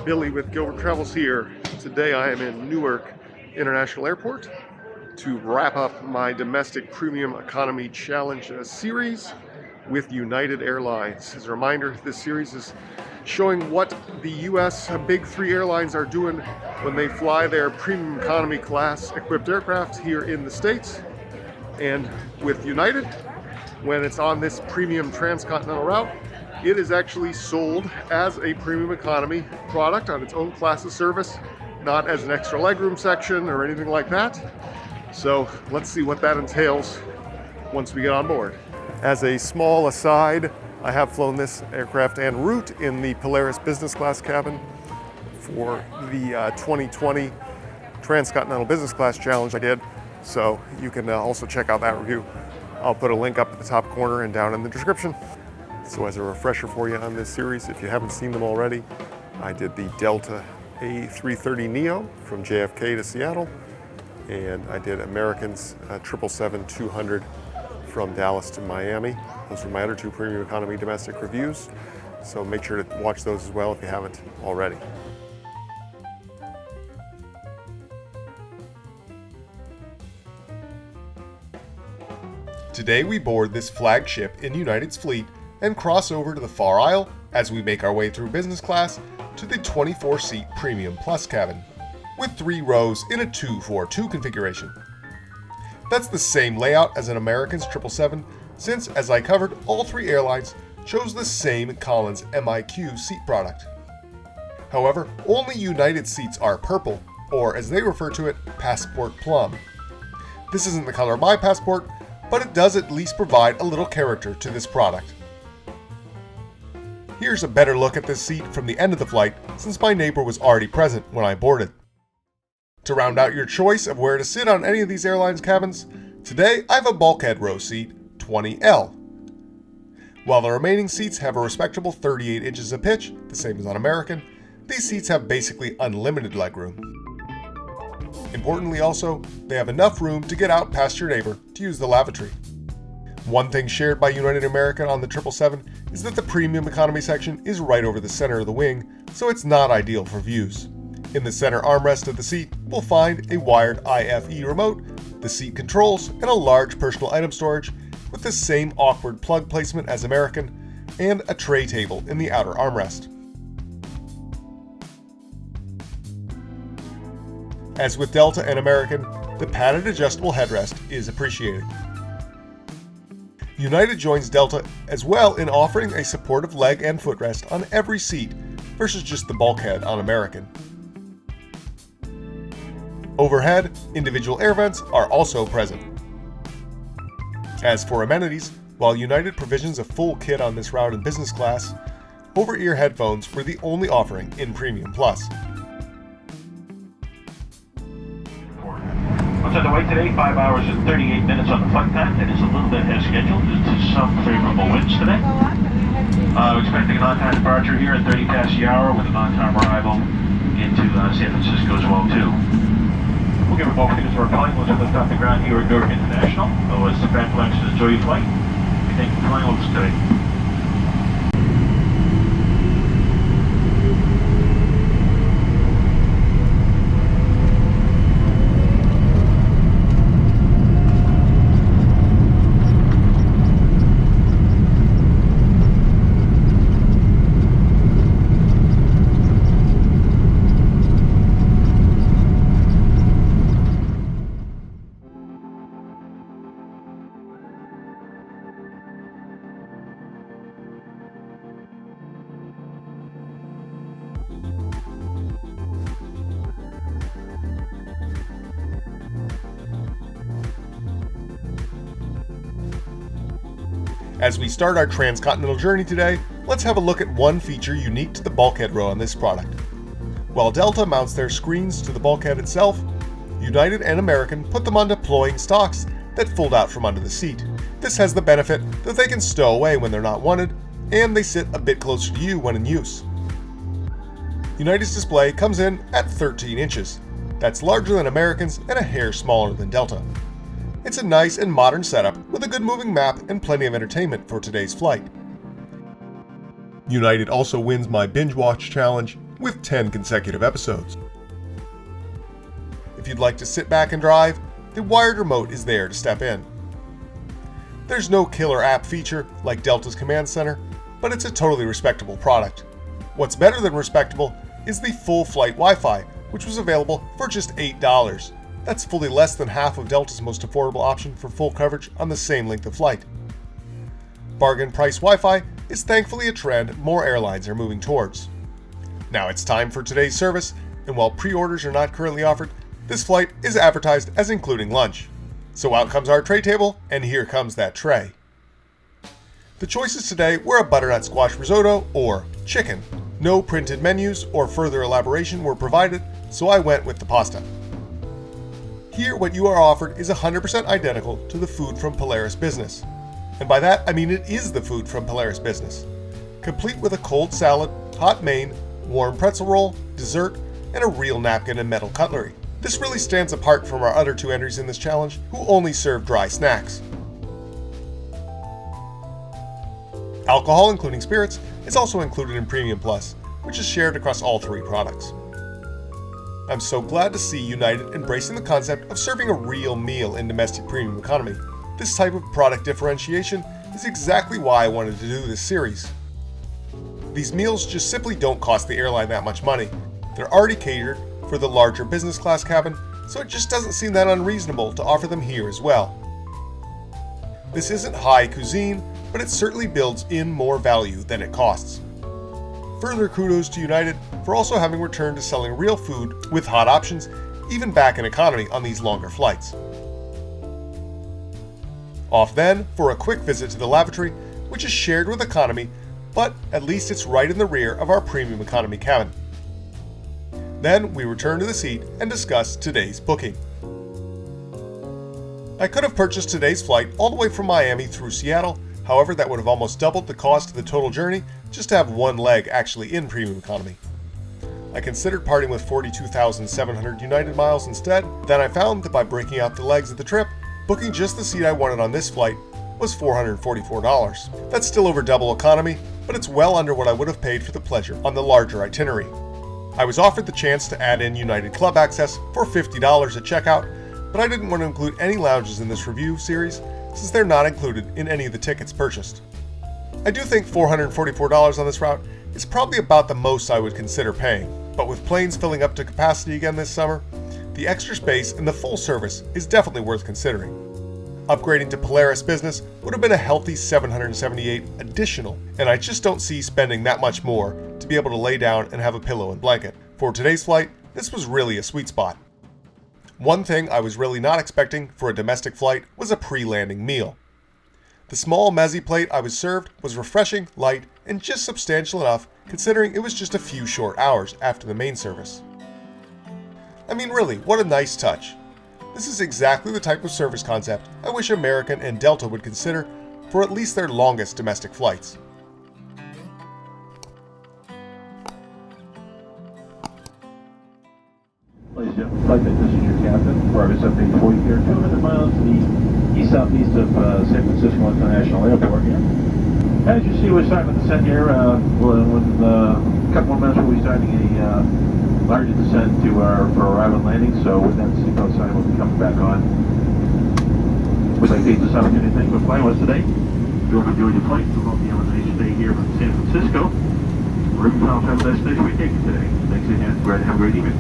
Billy with Gilbert Travels here. Today I am in Newark International Airport to wrap up my domestic premium economy challenge series with United Airlines. As a reminder, this series is showing what the US big three airlines are doing when they fly their premium economy class equipped aircraft here in the States. And with United, when it's on this premium transcontinental route, it is actually sold as a premium economy product on its own class of service, not as an extra legroom section or anything like that. So let's see what that entails once we get on board. As a small aside, I have flown this aircraft en route in the Polaris business class cabin for the 2020 transcontinental business class challenge I did. So you can also check out that review. I'll put a link up at the top corner and down in the description. So as a refresher for you on this series, if you haven't seen them already, I did the Delta A330neo from JFK to Seattle, and I did American's 777-200 from Dallas to Miami. Those were my other two premium economy domestic reviews, so make sure to watch those as well if you haven't already. Today we board this flagship in United's fleet and cross over to the far aisle as we make our way through business class to the 24-seat Premium Plus cabin, with 3 rows in a 2-4-2 configuration. That's the same layout as an American's 777, since, as I covered, all 3 airlines chose the same Collins MIQ seat product. However, only United seats are purple, or as they refer to it, Passport Plum. This isn't the color of my passport, but it does at least provide a little character to this product. Here's a better look at this seat from the end of the flight, since my neighbor was already present when I boarded. To round out your choice of where to sit on any of these airlines' cabins, today I have a bulkhead row seat, 20L. While the remaining seats have a respectable 38 inches of pitch, the same as on American, these seats have basically unlimited legroom. Importantly also, they have enough room to get out past your neighbor to use the lavatory. One thing shared by United American on the 777 is that the premium economy section is right over the center of the wing, so it's not ideal for views. In the center armrest of the seat, we'll find a wired IFE remote, the seat controls, and a large personal item storage with the same awkward plug placement as American, and a tray table in the outer armrest. As with Delta and American, the padded adjustable headrest is appreciated. United joins Delta as well in offering a supportive leg and footrest on every seat versus just the bulkhead on American. Overhead, individual air vents are also present. As for amenities, while United provisions a full kit on this route in business class, over-ear headphones were the only offering in Premium Plus. What's on the way today? 5 hours and 38 minutes on the flight time. That is a little bit ahead of schedule due to some favorable winds today. Expecting an on-time departure here at 30 past the hour with an on-time arrival into San Francisco as well too. We'll give a moment to our flight. We'll lift off the ground here at Newark International. It's the Blanc, enjoy your flight. We thank you for flying with us today. As we start our transcontinental journey today, let's have a look at one feature unique to the bulkhead row on this product. While Delta mounts their screens to the bulkhead itself, United and American put them on deploying stocks that fold out from under the seat. This has the benefit that they can stow away when they're not wanted, and they sit a bit closer to you when in use. United's display comes in at 13 inches. That's larger than American's and a hair smaller than Delta. It's a nice and modern setup with a good moving map and plenty of entertainment for today's flight. United also wins my binge watch challenge with 10 consecutive episodes. If you'd like to sit back and drive, the wired remote is there to step in. There's no killer app feature like Delta's Command Center, but it's a totally respectable product. What's better than respectable is the full flight Wi-Fi, which was available for just $8. That's fully less than half of Delta's most affordable option for full coverage on the same length of flight. Bargain price Wi-Fi is thankfully a trend more airlines are moving towards. Now it's time for today's service, and while pre-orders are not currently offered, this flight is advertised as including lunch. So out comes our tray table, and here comes that tray. The choices today were a butternut squash risotto or chicken. No printed menus or further elaboration were provided, so I went with the pasta. Here, what you are offered is 100% identical to the food from Polaris Business. And by that, I mean it is the food from Polaris Business. Complete with a cold salad, hot main, warm pretzel roll, dessert, and a real napkin and metal cutlery. This really stands apart from our other two entries in this challenge, who only serve dry snacks. Alcohol, including spirits, is also included in Premium Plus, which is shared across all three products. I'm so glad to see United embracing the concept of serving a real meal in domestic premium economy. This type of product differentiation is exactly why I wanted to do this series. These meals just simply don't cost the airline that much money. They're already catered for the larger business class cabin, so it just doesn't seem that unreasonable to offer them here as well. This isn't high cuisine, but it certainly builds in more value than it costs. Further kudos to United for also having returned to selling real food with hot options, even back in economy on these longer flights. Off then for a quick visit to the lavatory, which is shared with economy, but at least it's right in the rear of our premium economy cabin. Then we return to the seat and discuss today's booking. I could have purchased today's flight all the way from Miami through Seattle, however that would have almost doubled the cost of the total journey just to have one leg actually in premium economy. I considered parting with 42,700 United miles instead, then I found that by breaking out the legs of the trip, booking just the seat I wanted on this flight was $444. That's still over double economy, but it's well under what I would have paid for the pleasure on the larger itinerary. I was offered the chance to add in United Club access for $50 at checkout, but I didn't want to include any lounges in this review series since they're not included in any of the tickets purchased. I do think $444 on this route is probably about the most I would consider paying, but with planes filling up to capacity again this summer, the extra space and the full service is definitely worth considering. Upgrading to Polaris Business would have been a healthy $778 additional, and I just don't see spending that much more to be able to lay down and have a pillow and blanket. For today's flight, this was really a sweet spot. One thing I was really not expecting for a domestic flight was a pre-landing meal. The small mezzi plate I was served was refreshing, light, and just substantial enough considering it was just a few short hours after the main service. I mean really, what a nice touch. This is exactly the type of service concept I wish American and Delta would consider for at least their longest domestic flights. Ladies and gentlemen, flight deck, this is your captain. Progress update for you here. 200 miles to the east-southeast of San Francisco International Airport here. As you see, we're starting the descent here. Within a couple more minutes, we'll be starting a larger descent for arrival and landing. So with that seatbelt sign, we'll be coming back on. We'd like to take this opportunity to thank you for flying with us today. We hope you enjoyed your flight. We hope you have a nice day here from San Francisco. We're even proud to have a destination we take you today. Thanks again. Have a great evening.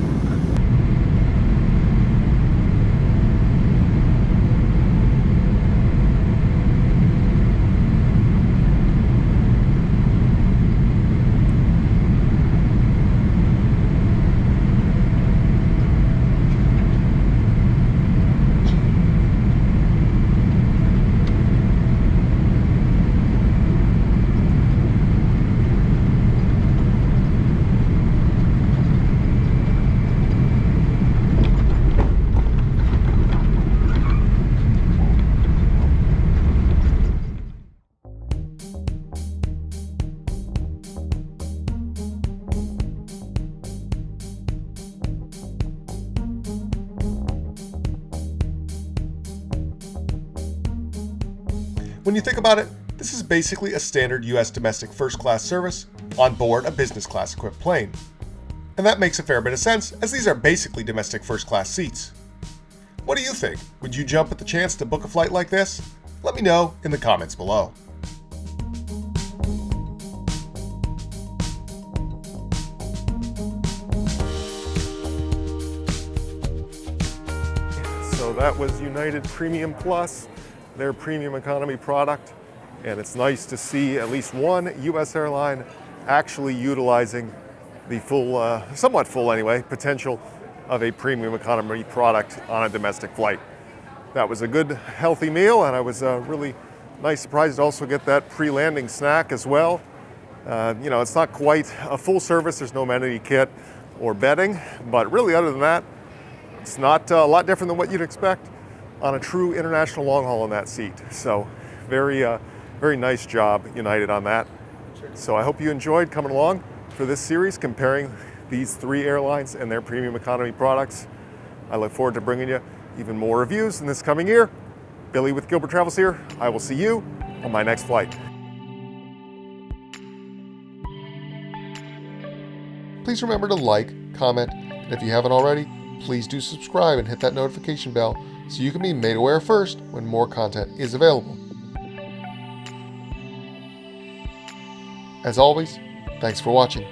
When you think about it, this is basically a standard US domestic first class service on board a business class equipped plane. And that makes a fair bit of sense, as these are basically domestic first-class seats. What do you think? Would you jump at the chance to book a flight like this? Let me know in the comments below. So that was United Premium Plus, their premium economy product. And it's nice to see at least one U.S. airline actually utilizing the full, somewhat full anyway, potential of a premium economy product on a domestic flight. That was a good, healthy meal, and I was really nice surprised to also get that pre-landing snack as well. You know, it's not quite a full service, there's no amenity kit or bedding, but really other than that, it's not a lot different than what you'd expect on a true international long haul in that seat. So very nice job, United, on that. So I hope you enjoyed coming along for this series comparing these three airlines and their premium economy products. I look forward to bringing you even more reviews in this coming year. Billy with Gilbert Travels here. I will see you on my next flight. Please remember to like, comment, and if you haven't already, please do subscribe and hit that notification bell so you can be made aware first when more content is available. As always, thanks for watching.